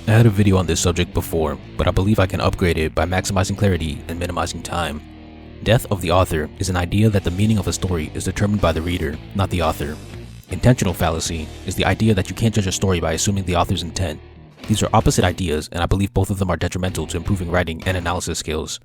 I had a video on this subject before, but I believe I can upgrade it by maximizing clarity and minimizing time. Death of the author is an idea that the meaning of a story is determined by the reader, not the author. Intentional fallacy is the idea that you can't judge a story by assuming the author's intent. These are opposite ideas, and I believe both of them are detrimental to improving writing and analysis skills.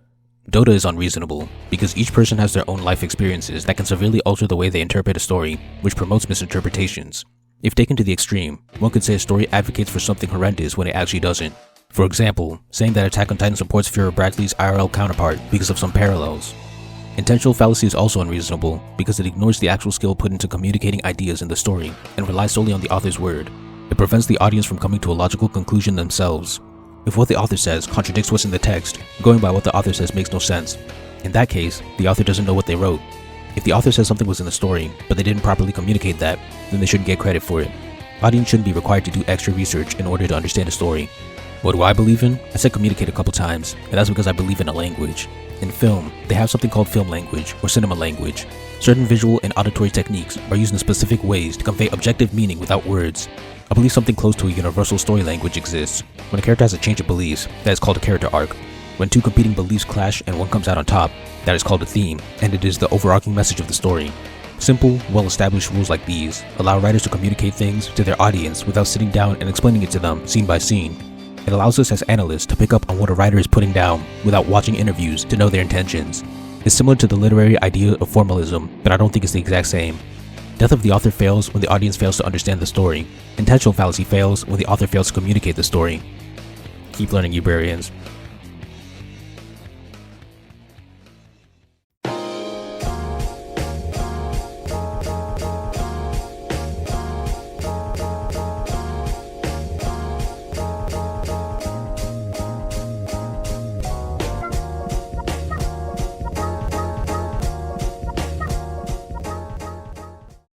Dota is unreasonable, because each person has their own life experiences that can severely alter the way they interpret a story, which promotes misinterpretations. If taken to the extreme, one could say a story advocates for something horrendous when it actually doesn't. For example, saying that Attack on Titan supports Fury Bradley's IRL counterpart because of some parallels. Intentional fallacy is also unreasonable, because it ignores the actual skill put into communicating ideas in the story and relies solely on the author's word. It prevents the audience from coming to a logical conclusion themselves. If what the author says contradicts what's in the text, going by what the author says makes no sense. In that case, the author doesn't know what they wrote. If the author says something was in the story, but they didn't properly communicate that, then they shouldn't get credit for it. Audience shouldn't be required to do extra research in order to understand a story. What do I believe in? I said communicate a couple times, and that's because I believe in a language. In film, they have something called film language, or cinema language. Certain visual and auditory techniques are used in specific ways to convey objective meaning without words. I believe something close to a universal story language exists. When a character has a change of beliefs, that is called a character arc. When two competing beliefs clash and one comes out on top, that is called a theme, and it is the overarching message of the story. Simple, well-established rules like these allow writers to communicate things to their audience without sitting down and explaining it to them scene by scene. It allows us as analysts to pick up on what a writer is putting down without watching interviews to know their intentions. It's similar to the literary idea of formalism, but I don't think it's the exact same. Death of the author fails when the audience fails to understand the story. Intentional fallacy fails when the author fails to communicate the story. Keep learning, librarians.